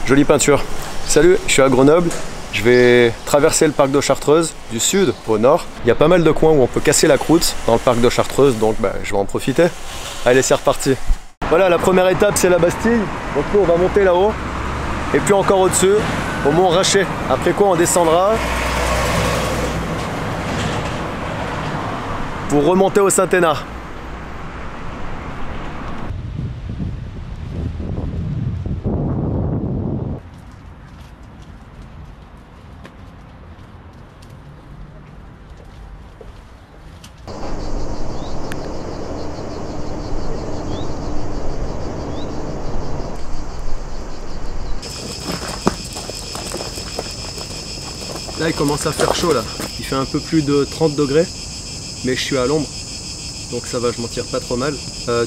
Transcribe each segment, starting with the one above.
Jolie peinture. Salut, je suis à Grenoble. Je vais traverser le parc de Chartreuse du sud au nord. Il y a pas mal de coins où on peut casser la croûte dans le parc de Chartreuse, donc je vais en profiter. Allez, c'est reparti. Voilà, la première étape, c'est la Bastille. Donc nous, on va monter là-haut. Et puis encore au-dessus, au Mont Raché. Après quoi, on descendra pour remonter au Saint-Hénard. Là il commence à faire chaud là, il fait un peu plus de 30 degrés, mais je suis à l'ombre, donc ça va, je m'en tire pas trop mal.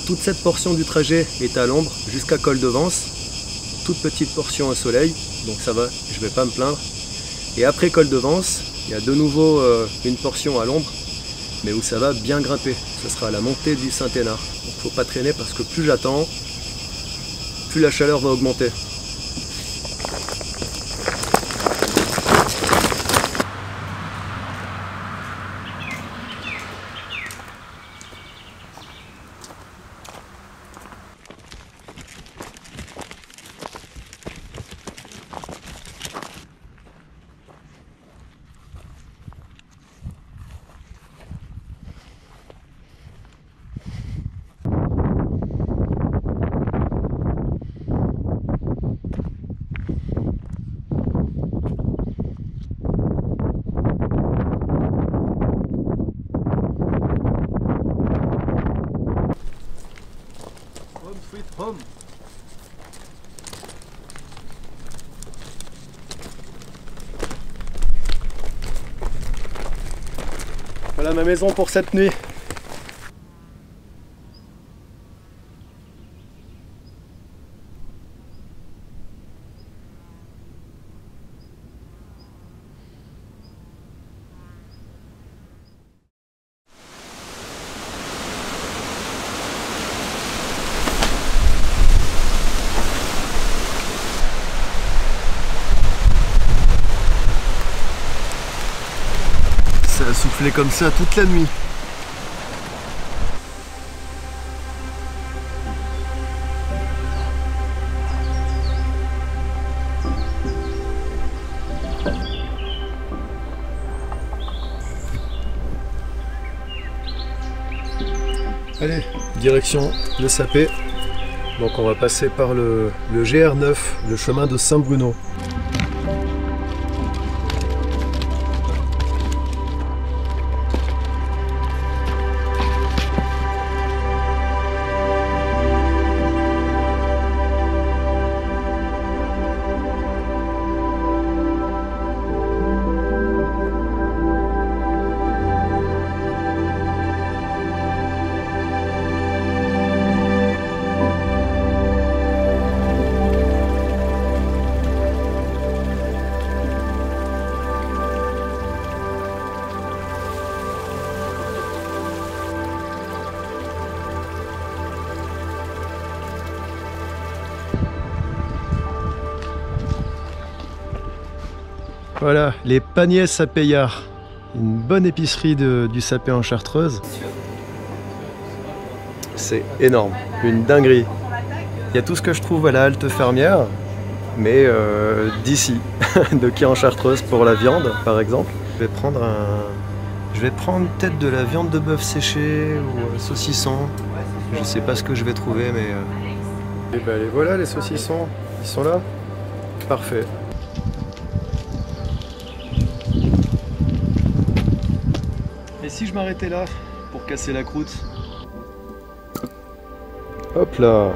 Toute cette portion du trajet est à l'ombre jusqu'à Col de Vence, toute petite portion au soleil, donc ça va, je vais pas me plaindre. Et après Col de Vence, il y a de nouveau une portion à l'ombre, mais où ça va bien grimper, ce sera à la montée du Saint-Hénard. Donc faut pas traîner parce que plus j'attends, plus la chaleur va augmenter. Home. Voilà ma maison pour cette nuit. Ça a soufflé comme ça toute la nuit. Allez, direction le Sapé. Donc on va passer par le GR9, le chemin de Saint-Bruno. Voilà, les paniers Sapéiards, une bonne épicerie du Sapé en Chartreuse. C'est énorme, une dinguerie. Il y a tout ce que je trouve à la halte fermière, mais d'ici, de qui en Chartreuse pour la viande par exemple. Je vais prendre peut-être de la viande de bœuf séchée ou saucisson. Je sais pas ce que je vais trouver, mais... Et ben les voilà les saucissons, ils sont là. Parfait. Et si je m'arrêtais là pour casser la croûte? Hop là.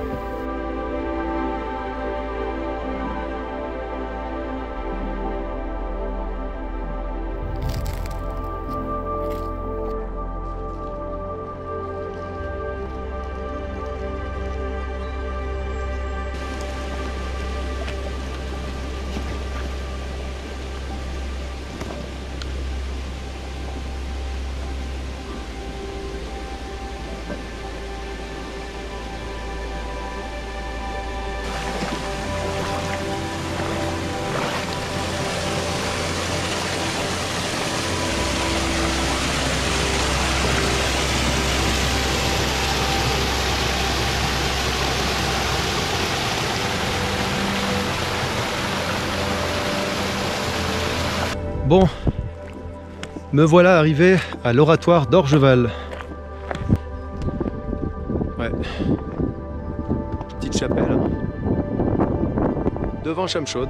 Bon, me voilà arrivé à l'oratoire d'Orgeval. Ouais, petite chapelle, devant Chamchaude.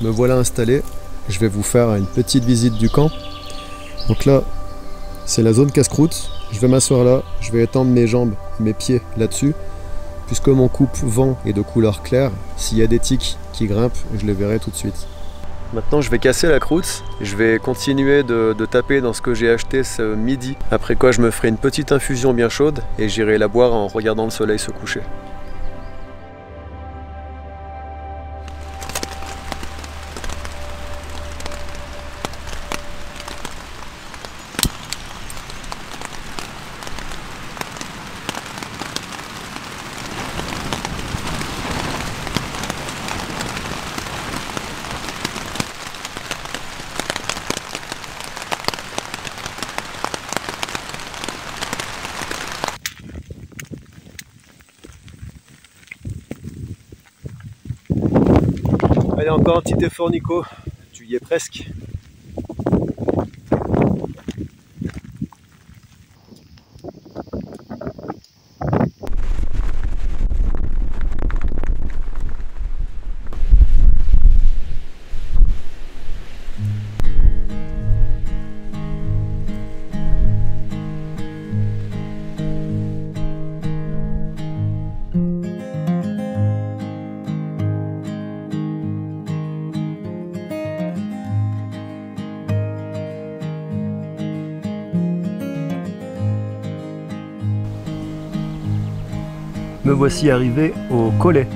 Me voilà installé, je vais vous faire une petite visite du camp. Donc là, c'est la zone casse-croûte, je vais m'asseoir là, je vais étendre mes jambes, mes pieds là-dessus. Puisque mon coupe-vent est de couleur claire, s'il y a des tiques qui grimpent, je les verrai tout de suite. Maintenant je vais casser la croûte, je vais continuer de taper dans ce que j'ai acheté ce midi. Après quoi je me ferai une petite infusion bien chaude et j'irai la boire en regardant le soleil se coucher. Allez, encore un petit effort Nico, tu y es presque. Me voici arrivé au collet.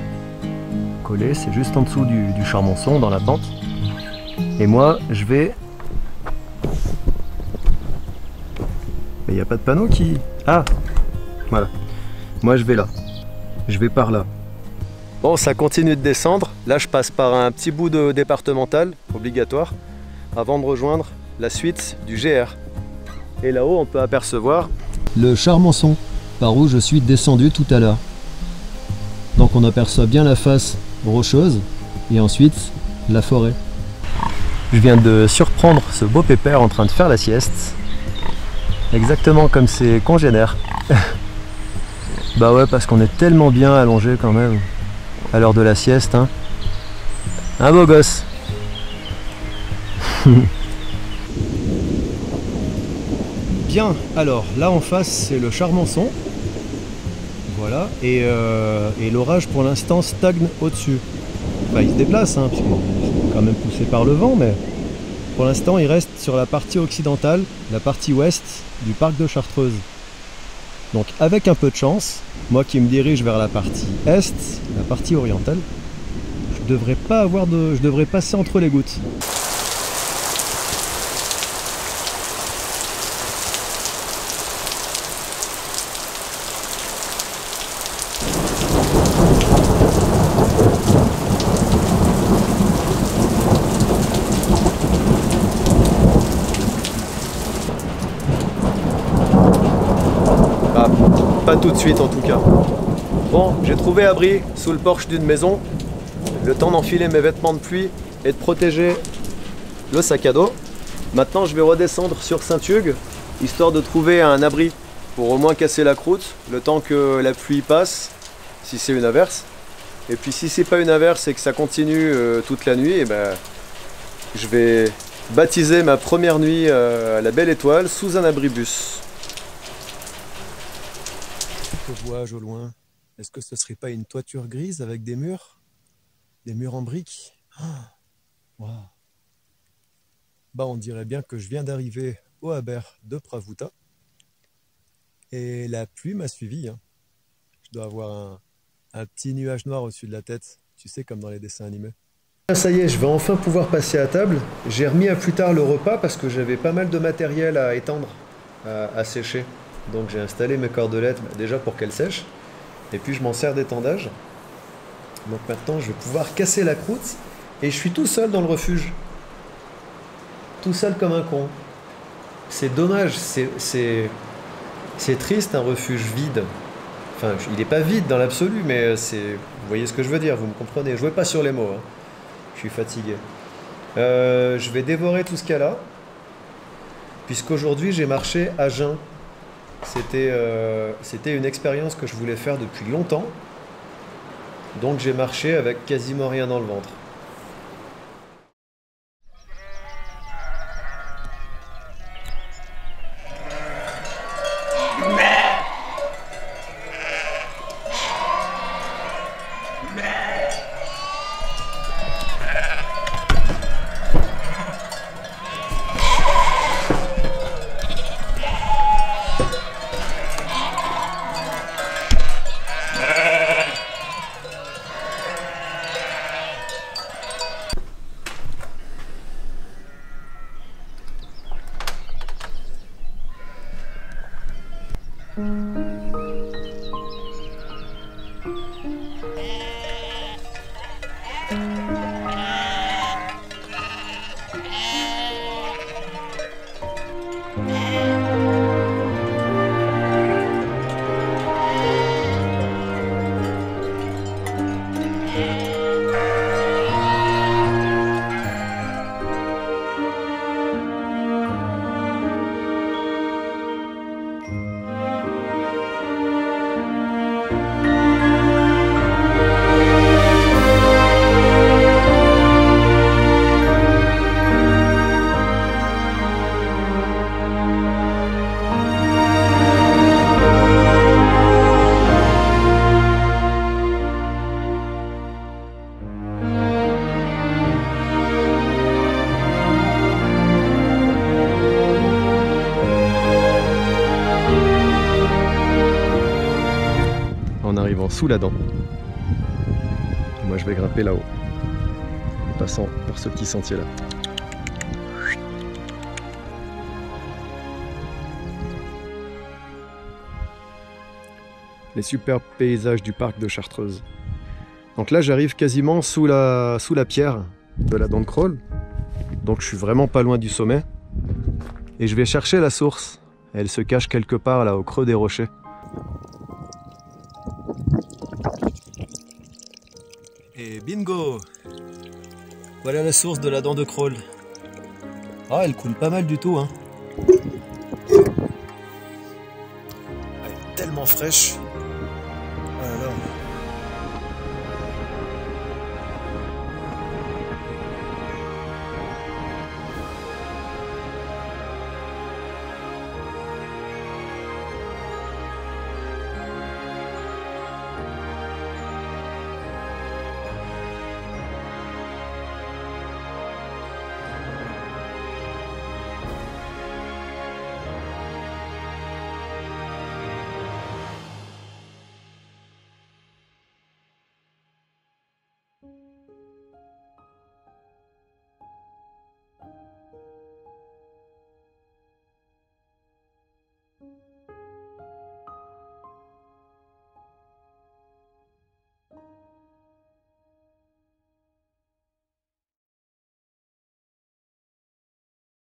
Collet, c'est juste en dessous du Charmonçon, dans la pente. Et moi, je vais... Mais il n'y a pas de panneau qui... Ah, voilà. Moi, je vais là. Je vais par là. Bon, ça continue de descendre. Là, je passe par un petit bout de départemental, obligatoire, avant de rejoindre la suite du GR. Et là-haut, on peut apercevoir le Charmonçon, par où je suis descendu tout à l'heure. Donc on aperçoit bien la face rocheuse et ensuite la forêt. Je viens de surprendre ce beau pépère en train de faire la sieste. Exactement comme ses congénères. Bah ouais, parce qu'on est tellement bien allongé quand même, à l'heure de la sieste, hein. Un beau gosse. Bien, alors là en face c'est le Charmançon. Voilà, et l'orage pour l'instant stagne au-dessus. Enfin il se déplace, hein, parce qu'il est quand même poussé par le vent, mais pour l'instant il reste sur la partie occidentale, la partie ouest du parc de Chartreuse. Donc avec un peu de chance, moi qui me dirige vers la partie est, la partie orientale, je devrais passer entre les gouttes. Pas tout de suite en tout cas. Bon, j'ai trouvé abri sous le porche d'une maison. Le temps d'enfiler mes vêtements de pluie et de protéger le sac à dos. Maintenant, je vais redescendre sur Saint-Hugues, histoire de trouver un abri pour au moins casser la croûte, le temps que la pluie passe, si c'est une averse. Et puis si c'est pas une averse et que ça continue toute la nuit, et ben, je vais baptiser ma première nuit à la Belle Étoile sous un abribus. Que vois-je au loin? Est-ce que ce serait pas une toiture grise avec des murs? Des murs en briques? Wow. Bah, on dirait bien que je viens d'arriver au haber de Pravuta. Et la pluie m'a suivi, hein. Je dois avoir un petit nuage noir au-dessus de la tête, tu sais, comme dans les dessins animés. Ça y est, je vais enfin pouvoir passer à table. J'ai remis à plus tard le repas parce que j'avais pas mal de matériel à étendre, à sécher. Donc j'ai installé mes cordelettes déjà pour qu'elles sèchent. Et puis je m'en sers d'étendage. Donc maintenant je vais pouvoir casser la croûte. Et je suis tout seul dans le refuge. Tout seul comme un con. C'est dommage, c'est triste un refuge vide. Enfin, il n'est pas vide dans l'absolu, mais c'est... Vous voyez ce que je veux dire, vous me comprenez. Je jouais pas sur les mots, hein. Je suis fatigué. Je vais dévorer tout ce qu'il y a là. Puisqu'aujourd'hui j'ai marché à jeun. C'était une expérience que je voulais faire depuis longtemps. Donc j'ai marché avec quasiment rien dans le ventre. En arrivant sous la dent. Moi je vais grimper là-haut, en passant par ce petit sentier là. Les superbes paysages du parc de Chartreuse. Donc là j'arrive quasiment sous la pierre de la dent de Crolles. Donc je suis vraiment pas loin du sommet. Et je vais chercher la source. Elle se cache quelque part là au creux des rochers. Et bingo! Voilà la source de la dent de Crolles. Ah, elle coule pas mal du tout, hein. tellement fraîche.